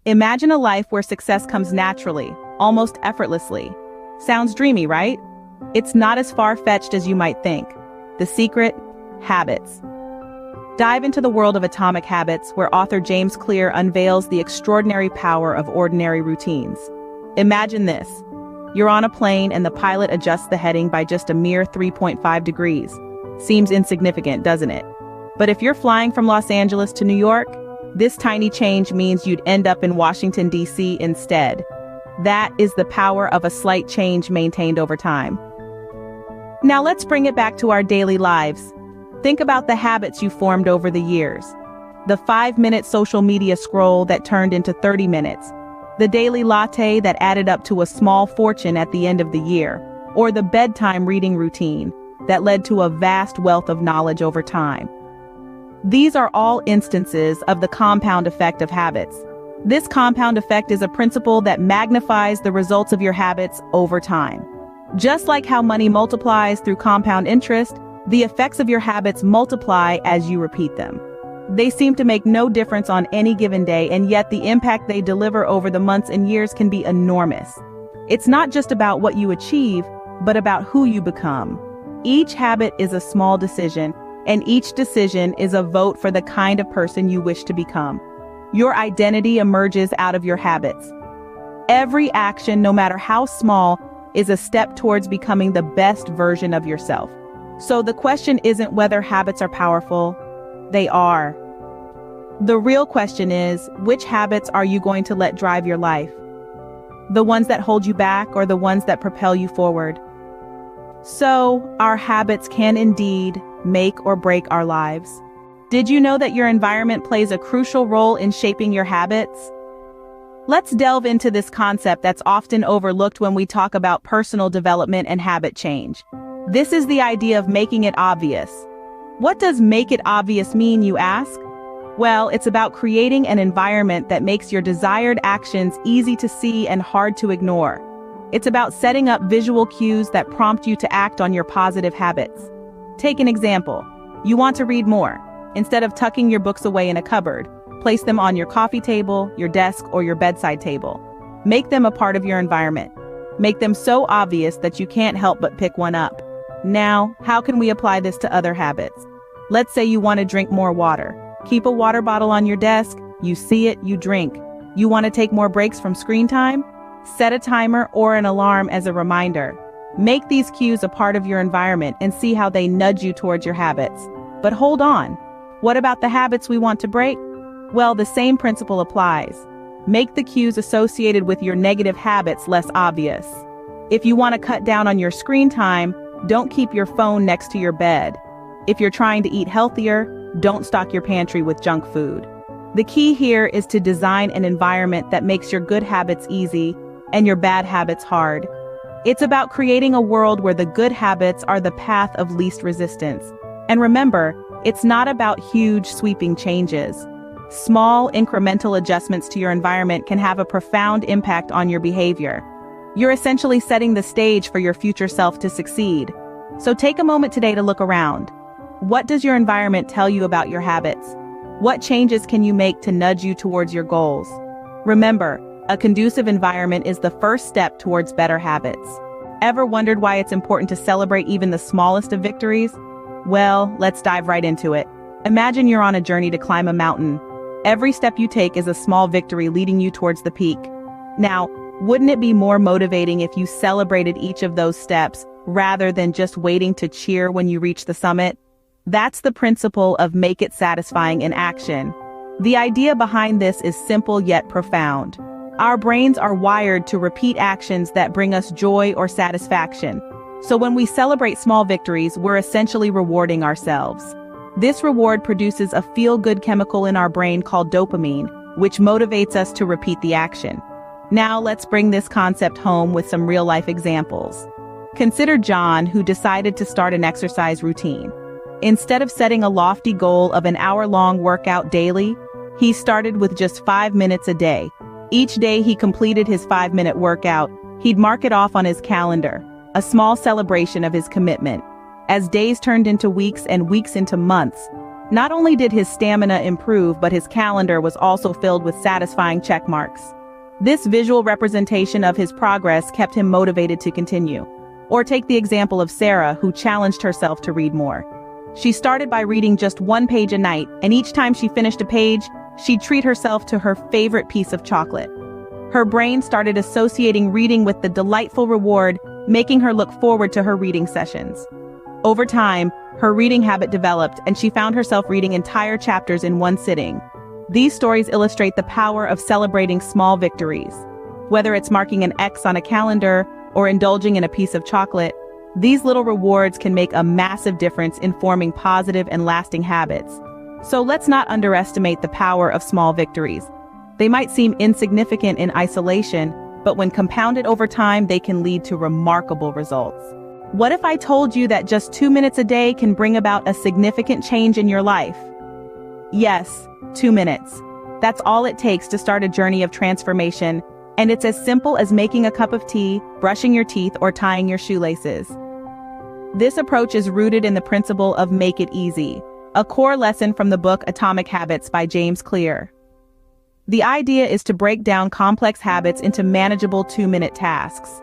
Imagine a life where success comes naturally, almost effortlessly. Sounds dreamy, right? It's not as far-fetched as you might think. The secret? Habits. Dive into the world of atomic habits, where author James Clear unveils the extraordinary power of ordinary routines. Imagine this. You're on a plane and the pilot adjusts the heading by just a mere 3.5 degrees. Seems insignificant, doesn't it? But if you're flying from Los Angeles to New York, this tiny change means you'd end up in Washington, D.C. instead. That is the power of a slight change maintained over time. Now let's bring it back to our daily lives. Think about the habits you formed over the years. The 5-minute social media scroll that turned into 30 minutes. The daily latte that added up to a small fortune at the end of the year. Or the bedtime reading routine that led to a vast wealth of knowledge over time. These are all instances of the compound effect of habits. This compound effect is a principle that magnifies the results of your habits over time. Just like how money multiplies through compound interest, the effects of your habits multiply as you repeat them. They seem to make no difference on any given day, and yet the impact they deliver over the months and years can be enormous. It's not just about what you achieve, but about who you become. Each habit is a small decision, and each decision is a vote for the kind of person you wish to become. Your identity emerges out of your habits. Every action, no matter how small, is a step towards becoming the best version of yourself. So the question isn't whether habits are powerful. They are. The real question is, which habits are you going to let drive your life? The ones that hold you back or the ones that propel you forward? So, our habits can indeed make or break our lives. Did you know that your environment plays a crucial role in shaping your habits? Let's delve into this concept that's often overlooked when we talk about personal development and habit change. This is the idea of making it obvious. What does make it obvious mean, you ask? Well, it's about creating an environment that makes your desired actions easy to see and hard to ignore. It's about setting up visual cues that prompt you to act on your positive habits. Take an example. You want to read more. Instead of tucking your books away in a cupboard, place them on your coffee table, your desk, or your bedside table. Make them a part of your environment. Make them so obvious that you can't help but pick one up. Now, how can we apply this to other habits? Let's say you want to drink more water. Keep a water bottle on your desk. You see it, you drink. You want to take more breaks from screen time? Set a timer or an alarm as a reminder. Make these cues a part of your environment and see how they nudge you towards your habits. But hold on. What about the habits we want to break? Well, the same principle applies. Make the cues associated with your negative habits less obvious. If you want to cut down on your screen time, don't keep your phone next to your bed. If you're trying to eat healthier, don't stock your pantry with junk food. The key here is to design an environment that makes your good habits easy and your bad habits hard. It's about creating a world where the good habits are the path of least resistance. And remember, it's not about huge, sweeping changes. Small, incremental adjustments to your environment can have a profound impact on your behavior. You're essentially setting the stage for your future self to succeed. So take a moment today to look around. What does your environment tell you about your habits? What changes can you make to nudge you towards your goals? Remember, a conducive environment is the first step towards better habits. Ever wondered why it's important to celebrate even the smallest of victories? Well, let's dive right into it. Imagine you're on a journey to climb a mountain. Every step you take is a small victory leading you towards the peak. Now, wouldn't it be more motivating if you celebrated each of those steps rather than just waiting to cheer when you reach the summit? That's the principle of make it satisfying in action. The idea behind this is simple yet profound. Our brains are wired to repeat actions that bring us joy or satisfaction. So when we celebrate small victories, we're essentially rewarding ourselves. This reward produces a feel-good chemical in our brain called dopamine, which motivates us to repeat the action. Now let's bring this concept home with some real-life examples. Consider John, who decided to start an exercise routine. Instead of setting a lofty goal of an hour-long workout daily, he started with just 5 minutes a day. Each day he completed his 5-minute workout, he'd mark it off on his calendar, a small celebration of his commitment. As days turned into weeks and weeks into months, Not only did his stamina improve, but his calendar was also filled with satisfying check marks. This visual representation of his progress kept him motivated to continue. Or take the example of Sarah, who challenged herself to read more. She started by reading just 1 page a night, and each time she finished a page, she'd treat herself to her favorite piece of chocolate. Her brain started associating reading with the delightful reward, making her look forward to her reading sessions. Over time, her reading habit developed, and she found herself reading entire chapters in one sitting. These stories illustrate the power of celebrating small victories. Whether it's marking an X on a calendar or indulging in a piece of chocolate, these little rewards can make a massive difference in forming positive and lasting habits. So let's not underestimate the power of small victories. They might seem insignificant in isolation, but when compounded over time, they can lead to remarkable results. What if I told you that just 2 minutes a day can bring about a significant change in your life? Yes, 2 minutes. That's all it takes to start a journey of transformation, and it's as simple as making a cup of tea, brushing your teeth, or tying your shoelaces. This approach is rooted in the principle of make it easy, a core lesson from the book Atomic Habits by James Clea. The idea is to break down complex habits into manageable 2-minute tasks.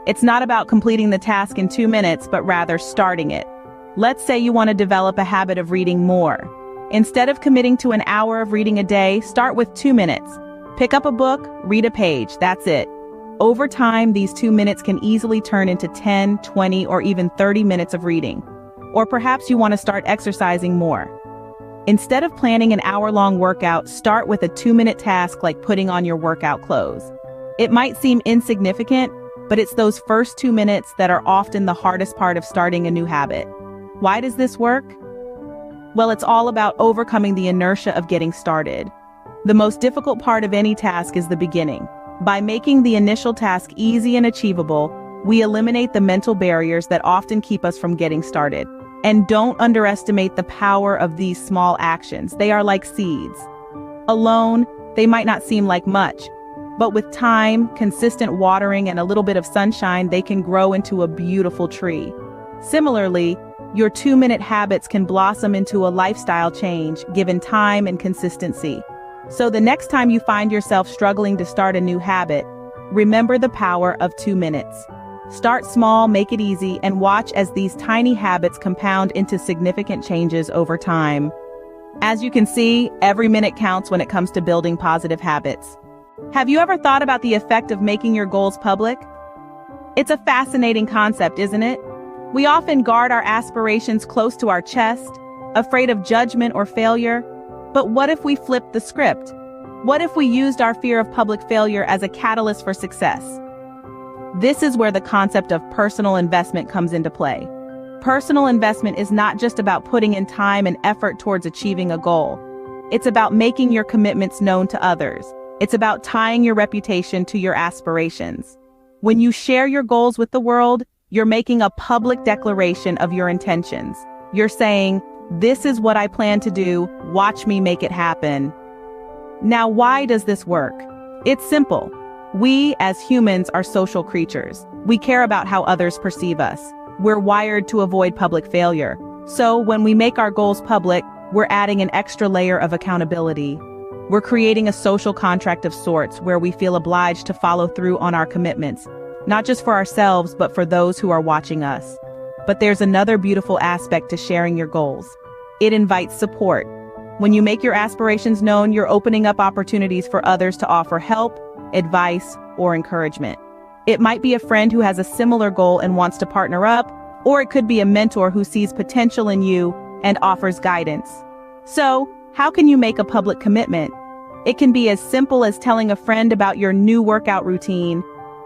It's not about completing the task in 2 minutes, but rather starting it. Let's say you want to develop a habit of reading more. Instead of committing to an hour of reading a day, start with 2 minutes. Pick up a book, read a page, that's it. Over time, these 2 minutes can easily turn into 10, 20, or even 30 minutes of reading. Or perhaps you want to start exercising more. Instead of planning an hour-long workout, start with a 2-minute task like putting on your workout clothes. It might seem insignificant, but it's those first 2 minutes that are often the hardest part of starting a new habit. Why does this work? Well, it's all about overcoming the inertia of getting started. The most difficult part of any task is the beginning. By making the initial task easy and achievable, we eliminate the mental barriers that often keep us from getting started. And don't underestimate the power of these small actions. They are like seeds. Alone, they might not seem like much, but with time, consistent watering, and a little bit of sunshine, they can grow into a beautiful tree. Similarly, your 2-minute habits can blossom into a lifestyle change given time and consistency. So the next time you find yourself struggling to start a new habit, remember the power of 2 minutes. Start small, make it easy, and watch as these tiny habits compound into significant changes over time. As you can see, every minute counts when it comes to building positive habits. Have you ever thought about the effect of making your goals public? It's a fascinating concept, isn't it? We often guard our aspirations close to our chest, afraid of judgment or failure. But what if we flipped the script? What if we used our fear of public failure as a catalyst for success? This is where the concept of personal investment comes into play. Personal investment is not just about putting in time and effort towards achieving a goal. It's about making your commitments known to others. It's about tying your reputation to your aspirations. When you share your goals with the world, you're making a public declaration of your intentions. You're saying, "This is what I plan to do, watch me make it happen." Now, why does this work? It's simple. We, as humans, are social creatures. We care about how others perceive us. We're wired to avoid public failure. So when we make our goals public, we're adding an extra layer of accountability. We're creating a social contract of sorts where we feel obliged to follow through on our commitments, not just for ourselves, but for those who are watching us. But there's another beautiful aspect to sharing your goals. It invites support. When you make your aspirations known, you're opening up opportunities for others to offer help, advice, or encouragement. It might be a friend who has a similar goal and wants to partner up, or it could be a mentor who sees potential in you and offers guidance. So, how can you make a public commitment? It can be as simple as telling a friend about your new workout routine,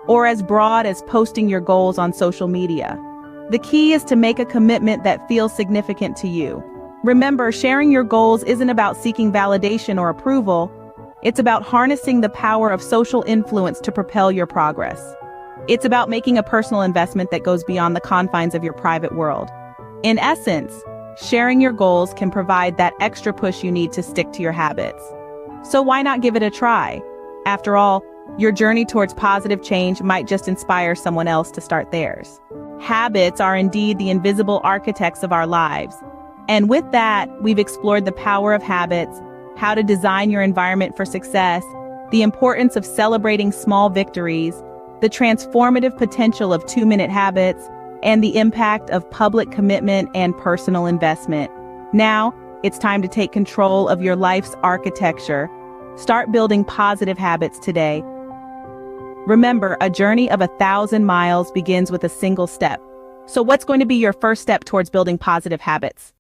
or as broad as posting your goals on social media. The key is to make a commitment that feels significant to you. Remember, sharing your goals isn't about seeking validation or approval. It's about harnessing the power of social influence to propel your progress. It's about making a personal investment that goes beyond the confines of your private world. In essence, sharing your goals can provide that extra push you need to stick to your habits. So why not give it a try? After all, your journey towards positive change might just inspire someone else to start theirs. Habits are indeed the invisible architects of our lives. And with that, we've explored the power of habits, how to design your environment for success, the importance of celebrating small victories, the transformative potential of 2-minute habits, and the impact of public commitment and personal investment. Now, it's time to take control of your life's architecture. Start building positive habits today. Remember, a journey of 1,000 miles begins with a single step. So what's going to be your first step towards building positive habits?